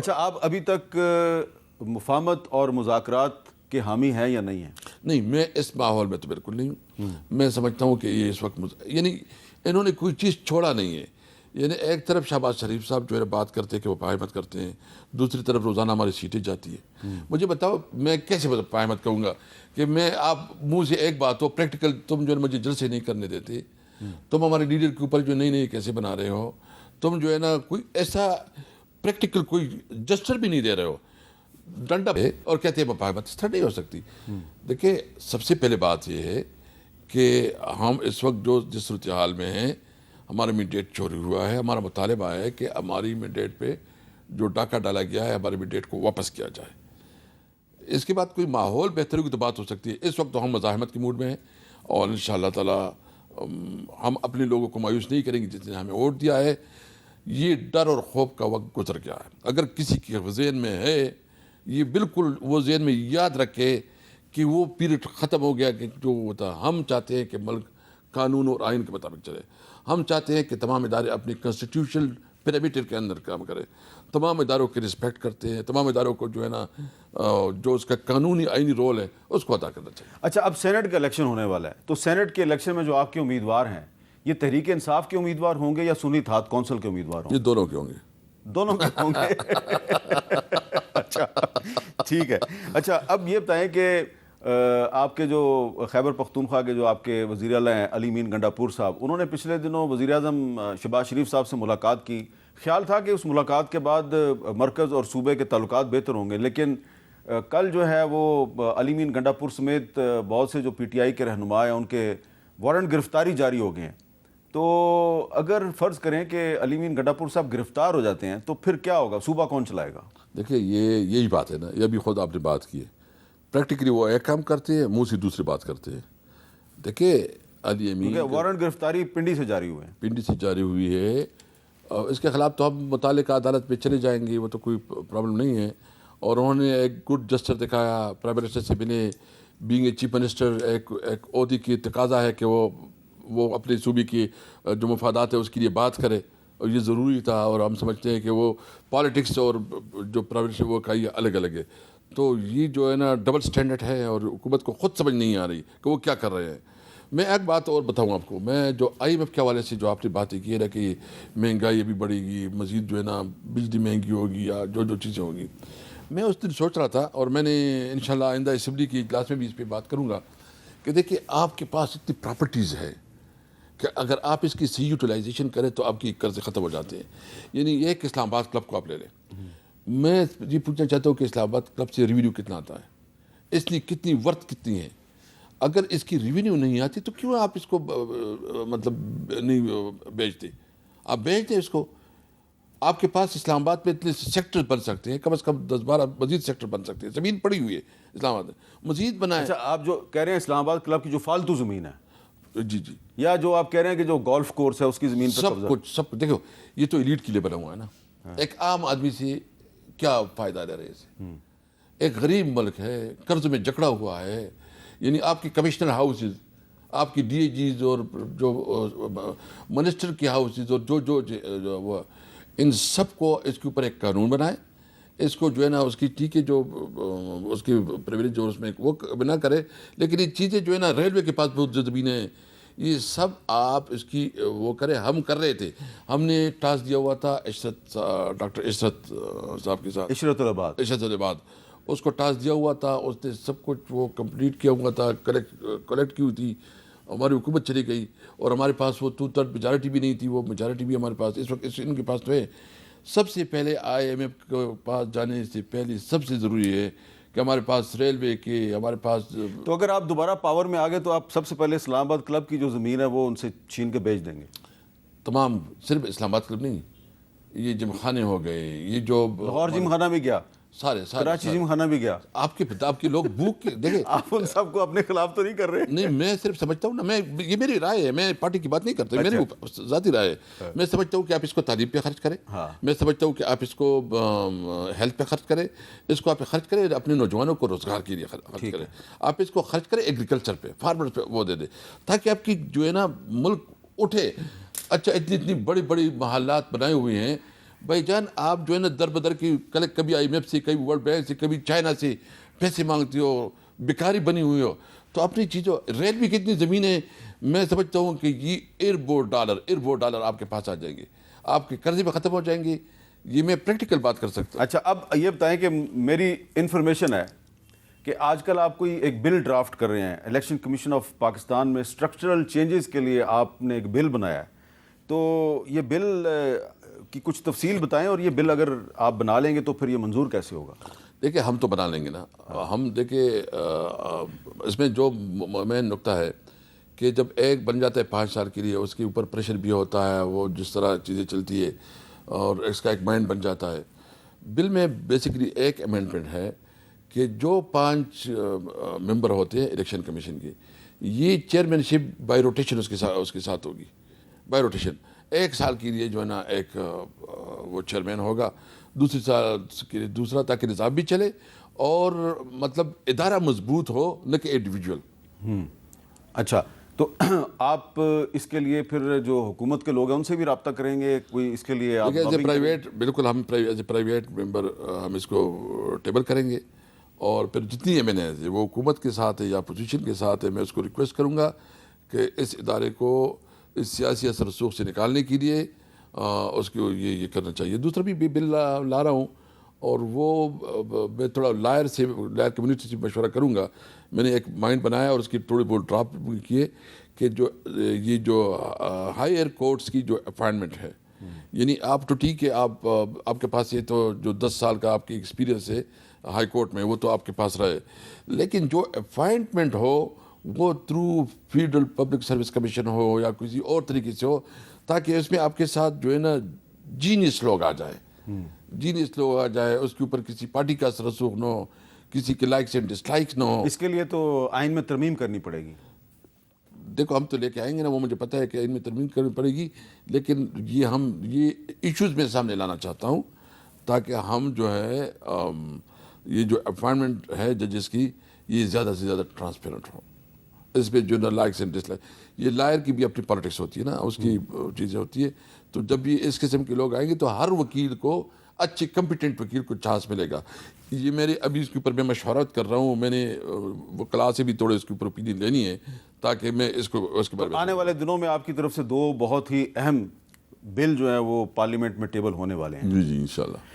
اچھا، آپ ابھی تک مفاہمت اور مذاکرات کے حامی ہیں یا نہیں ہیں؟ نہیں، میں اس ماحول میں تو بالکل نہیں ہوں. میں سمجھتا ہوں کہ یہ اس وقت یعنی انہوں نے کوئی چیز چھوڑا نہیں ہے. یعنی ایک طرف شہباز شریف صاحب جو ہے بات کرتے ہیں کہ وہ مفاہمت کرتے ہیں، دوسری طرف روزانہ ہماری سیٹیں جاتی ہیں. مجھے بتاؤ میں کیسے مفاہمت کروں گا کہ میں آپ منہ سے ایک بات ہو پریکٹیکل تم جو ہے مجھے جلسے نہیں کرنے دیتے، تم ہمارے لیڈر کے اوپر جو نئی کیسے بنا رہے ہو، تم جو ہے نا کوئی ایسا پریکٹیکل کوئی جسچر بھی نہیں دے رہے ہو، ڈنڈا ہے اور کہتے ہیں مفاہمت اس طرح نہیں ہو سکتی. دیکھیں سب سے پہلے بات یہ ہے کہ ہم اس وقت جو جس صورتحال میں ہیں، ہمارا مینڈیٹ چوری ہوا ہے. ہمارا مطالبہ ہے کہ ہماری مینڈیٹ پہ جو ڈاکہ ڈالا گیا ہے ہمارے مینڈیٹ کو واپس کیا جائے. اس کے بعد کوئی ماحول بہتر ہوگی تو بات ہو سکتی ہے. اس وقت تو ہم مزاحمت کے موڈ میں ہیں اور انشاءاللہ تعالی ہم اپنے لوگوں کو مایوس نہیں کریں گے جس نے ہمیں ووٹ دیا ہے. یہ ڈر اور خوف کا وقت گزر گیا ہے. اگر کسی کے ذہن میں ہے یہ بالکل وہ ذہن میں یاد رکھے کہ وہ پیریڈ ختم ہو گیا کہ جو ہوتا. ہم چاہتے ہیں کہ ملک قانون اور آئین کے مطابق چلے. ہم چاہتے ہیں کہ تمام ادارے اپنی کنسٹیٹیوشنل پیرامیٹر کے اندر کام کریں. تمام اداروں کی رسپیکٹ کرتے ہیں. تمام اداروں کو جو ہے نا جو اس کا قانونی آئینی رول ہے اس کو ادا کرنا چاہیے. اچھا، اب سینٹ کا الیکشن ہونے والا ہے، تو سینٹ کے الیکشن میں جو آپ کے امیدوار ہیں یہ تحریک انصاف کے امیدوار ہوں گے یا سنی اتحاد کونسل کے امیدوار ہوں یہ گے؟ دونوں کے ہوں گے. دونوں کے ہوں گے. اچھا ٹھیک ہے. اچھا، اب یہ بتائیں کہ آپ کے جو خیبر پختونخوا کے جو آپ کے وزیر اعلیٰ ہیں علی مین گنڈاپور صاحب، انہوں نے پچھلے دنوں وزیر اعظم شہباز شریف صاحب سے ملاقات کی. خیال تھا کہ اس ملاقات کے بعد مرکز اور صوبے کے تعلقات بہتر ہوں گے، لیکن کل جو ہے وہ علی مین گنڈاپور سمیت بہت سے جو پی ٹی آئی کے رہنما ہیں ان کے وارنٹ گرفتاری جاری ہو گئے ہیں. تو اگر فرض کریں کہ علی مین گنڈاپور صاحب گرفتار ہو جاتے ہیں تو پھر کیا ہوگا؟ صوبہ کون چلائے گا؟ دیکھیں یہی بات ہے نا، یہ بھی خود آپ نے بات کی ہے. پریکٹیکلی وہ ایک کام کرتے ہیں، منہ سے دوسری بات کرتے ہیں. دیکھیں علی امین کیونکہ وارنٹ گرفتاری پنڈی سے جاری ہوئے ہیں. پنڈی سے جاری ہوئی ہے اور اس کے خلاف تو ہم متعلقہ عدالت پہ چلے جائیں گے، وہ تو کوئی پرابلم نہیں ہے. اور انہوں نے ایک گڈ جسٹر دکھایا. پرائم منسٹر سے ملے، بینگ اے چیف منسٹر ایک عہدے کی تقاضا ہے کہ وہ اپنے صوبے کی جو مفادات ہے اس کے لیے بات کرے اور یہ ضروری تھا. اور ہم سمجھتے ہیں کہ وہ پالیٹکس اور جو پرائم منسٹر وہ کا یہ الگ الگ ہے. تو یہ جو ہے نا ڈبل سٹینڈرڈ ہے اور حکومت کو خود سمجھ نہیں آ رہی کہ وہ کیا کر رہے ہیں. میں ایک بات اور بتاؤں آپ کو، میں جو آئی ایم ایف کے حوالے سے جو آپ نے باتیں کی ہے نا کہ مہنگائی ابھی بڑھے گی، مزید جو ہے نا بجلی مہنگی ہوگی یا جو چیزیں ہوگی، میں اس دن سوچ رہا تھا اور میں نے انشاءاللہ آئندہ اسمبلی کی اجلاس میں بھی اس پہ بات کروں گا کہ دیکھیں آپ کے پاس اتنی پراپرٹیز ہے کہ اگر آپ اس کی صحیح یوٹیلائزیشن کریں تو آپ کی قرض ختم ہو جاتے ہیں. یعنی یہ ایک اسلام آباد کلب کو آپ لے لیں. میں یہ پوچھنا چاہتا ہوں کہ اسلام آباد کلب سے ریونیو کتنا آتا ہے، اس لیے کتنی ورتھ کتنی ہے. اگر اس کی ریونیو نہیں آتی تو کیوں آپ اس کو مطلب نہیں بیچتے؟ آپ بیچ دیں اس کو. آپ کے پاس اسلام آباد میں اتنے سیکٹر بن سکتے ہیں، کم از کم 10-12 مزید سیکٹر بن سکتے ہیں. زمین پڑی ہوئی ہے اسلام آباد میں، مزید بنائیں. اچھا، آپ جو کہہ رہے ہیں اسلام آباد کلب کی جو فالتو زمین ہے، جی یا جو آپ کہہ رہے ہیں کہ جو گولف کورس ہے اس کی زمین پر قبضہ؟ سب کچھ دیکھو، یہ تو ایلیٹ کے لیے بنا ہوا ہے نا. ایک عام آدمی سے کیا فائدہ لے رہے ہیں اسے؟ ایک غریب ملک ہے، قرض میں جکڑا ہوا ہے. یعنی آپ کی کمشنر ہاؤسز، آپ کی ڈی اے جیز اور جو منسٹر کی ہاؤسز اور جو ان سب کو اس کے اوپر ایک قانون بنائے. اس کو جو ہے نا اس کی ٹھیک ہے جو اس کی پریویلیج جو اس میں وہ بنا کرے، لیکن یہ چیزیں جو ہے نا ریلوے کے پاس بہت زمینیں ہیں، یہ سب آپ اس کی وہ کریں. ہم کر رہے تھے، ہم نے ٹاسک دیا ہوا تھا ڈاکٹر عشرت صاحب کے ساتھ، عشرت العباد. اس کو ٹاسک دیا ہوا تھا، اس نے سب کچھ وہ کمپلیٹ کیا ہوا تھا، کلیکٹ کی ہوئی تھی. ہماری حکومت چلی گئی اور ہمارے پاس وہ 2/3 میجارٹی بھی نہیں تھی. وہ میجارٹی بھی ہمارے پاس اس وقت ان کے پاس تو ہے. سب سے پہلے آئی ایم ایف کے پاس جانے سے پہلے سب سے ضروری ہے کہ ہمارے پاس ریلوے کے، ہمارے پاس. تو اگر آپ دوبارہ پاور میں آ گئے تو آپ سب سے پہلے اسلام آباد کلب کی جو زمین ہے وہ ان سے چھین کے بیچ دیں گے؟ تمام، صرف اسلام آباد کلب نہیں، یہ جم خانے ہو گئے، یہ جو لاہور جم خانہ بھی گیا، سارے کراچی جم خانہ بھی گیا. آپ کے لوگ بھوک کے دیکھیں. آپ ان سب کو اپنے خلاف تو نہیں کر رہے؟ نہیں، میں صرف سمجھتا ہوں نا، یہ میری رائے ہے، میں پارٹی کی بات نہیں کرتا، میری ذاتی رائے ہے. میں سمجھتا ہوں کہ آپ اس کو تعلیم پہ خرچ کریں، میں سمجھتا ہوں کہ آپ اس کو ہیلتھ پہ خرچ کریں، اس کو آپ خرچ کریں اپنے نوجوانوں کو روزگار کے لیے خرچ کریں. آپ اس کو خرچ کریں ایگریکلچر پہ، فارمر پہ وہ دے دیں تاکہ آپ کی جو ہے نا ملک اٹھے. اچھا، اتنی بڑی بڑی محلات بنائے ہوئے ہیں، بھائی جان آپ جو ہے نا در بدر کی کبھی IMF سے، کبھی ورلڈ بینک سے، کبھی چائنا سے پیسے مانگتے ہو، بیکاری بنی ہوئی ہو، تو اپنی چیزوں ریٹ بھی کتنی زمینیں، میں سمجھتا ہوں کہ یہ ایئر بور ڈالر آپ کے پاس آ جائیں گے، آپ کے قرضے بھی ختم ہو جائیں گے. یہ میں پریکٹیکل بات کر سکتا ہوں. اچھا اب یہ بتائیں کہ میری انفارمیشن ہے کہ آج کل آپ کوئی ایک بل ڈرافٹ کر رہے ہیں، الیکشن کمیشن آف پاکستان میں اسٹرکچرل چینجز کے لیے آپ نے ایک بل بنایا ہے، تو یہ بل کی کچھ تفصیل بتائیں، اور یہ بل اگر آپ بنا لیں گے تو پھر یہ منظور کیسے ہوگا؟ دیکھیں ہم تو بنا لیں گے نا. ہم دیکھیں اس میں جو مین نقطہ ہے کہ جب ایک بن جاتا ہے 5 سال کے لیے، اس کے اوپر پریشر بھی ہوتا ہے، وہ جس طرح چیزیں چلتی ہے اور اس کا ایک مائنڈ بن جاتا ہے. بل میں بیسیکلی ایک امینڈمنٹ ہے کہ جو 5 ممبر ہوتے ہیں الیکشن کمیشن کے، یہ چیئرمین شپ بائی روٹیشن اس کے ساتھ ہوگی. بائی روٹیشن 1 سال کے لیے جو ہے نا ایک وہ چیئرمین ہوگا، دوسری سال کے لیے دوسرا، تاکہ نظام بھی چلے اور مطلب ادارہ مضبوط ہو، نہ کہ انڈیویجول. اچھا تو آپ اس کے لیے پھر جو حکومت کے لوگ ہیں ان سے بھی رابطہ کریں گے کوئی اس کے لیے؟ آپ پرائیویٹ، بالکل ہم ایز اے پرائیویٹ ممبر ہم اس کو ٹیبل کریں گے، اور پھر جتنی MNAs وہ حکومت کے ساتھ ہے یا اپوزیشن کے ساتھ ہے، میں اس کو ریکویسٹ کروں گا کہ اس ادارے کو اس سیاسی اثر رسوخ سے نکالنے کے لیے اس کو یہ کرنا چاہیے. دوسرا بھی بل لا رہا ہوں، اور وہ میں تھوڑا لائر کمیونٹی سے مشورہ کروں گا. میں نے ایک مائنڈ بنایا اور اس کی تھوڑی بہت ڈرافٹ کیے کہ یہ جو ہائر کورٹس کی جو اپائنٹمنٹ ہے، یعنی آپ تو ٹھیک ہے، آپ کے پاس یہ تو جو 10 سال کا آپ کی ایکسپیرینس ہے ہائی کورٹ میں، وہ تو آپ کے پاس رہے، لیکن جو اپائنٹمنٹ ہو وہ through federal public service commission ہو یا کسی اور طریقے سے ہو، تاکہ اس میں آپ کے ساتھ جو ہے نا جینیس لوگ آ جائیں. اس کے اوپر کسی پارٹی کا اثر رسوخ نہ ہو، کسی کے لائکس اینڈ ڈس لائکس نہ ہو. اس کے لیے تو آئین میں ترمیم کرنی پڑے گی. دیکھو ہم تو لے کے آئیں گے نا، وہ مجھے پتہ ہے کہ آئین میں ترمیم کرنی پڑے گی، لیکن یہ ایشوز میں سامنے لانا چاہتا ہوں تاکہ ہم جو ہے یہ جو اپائنٹمنٹ ہے ججز کی، یہ زیادہ سے زیادہ ٹرانسپیرنٹ ہو. اس پہ جو نا لائکس اینڈ ڈس لائک، یہ لائر کی بھی اپنی پالیٹکس ہوتی ہے نا، اس کی چیزیں ہوتی ہے. تو جب یہ اس قسم کے لوگ آئیں گے تو ہر وکیل کو، اچھے کمپیٹنٹ وکیل کو چانس ملے گا. یہ میرے ابھی اس کے اوپر میں مشورت کر رہا ہوں، میں نے وہ کلاس سے بھی تھوڑے اس کے اوپر اوپینین لینی ہے تاکہ میں اس کے بارے میں آنے والے دنوں میں آپ کی طرف سے 2 بہت ہی اہم بل جو ہیں وہ پارلیمنٹ میں ٹیبل ہونے والے ہیں. جی انشاءاللہ.